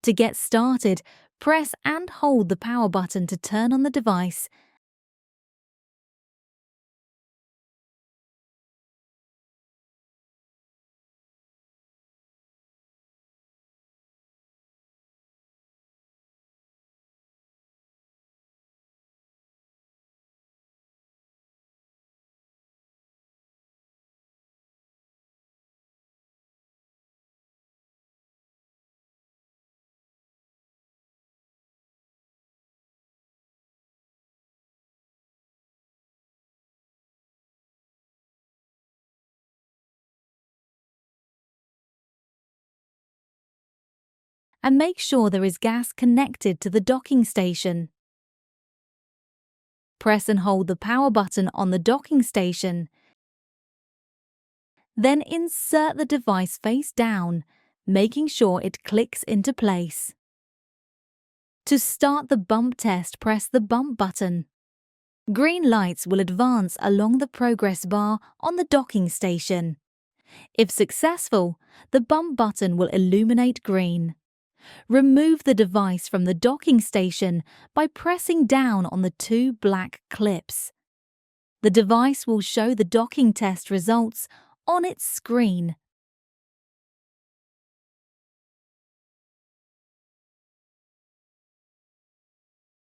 To get started, press and hold the power button to turn on the device. And make sure there is gas connected to the docking station. Press and hold the power button on the docking station. Then insert the device face down, making sure it clicks into place. To start the bump test, press the bump button. Green lights will advance along the progress bar on the docking station. If successful, the bump button will illuminate green. Remove the device from the docking station by pressing down on the two black clips. The device will show the docking test results on its screen.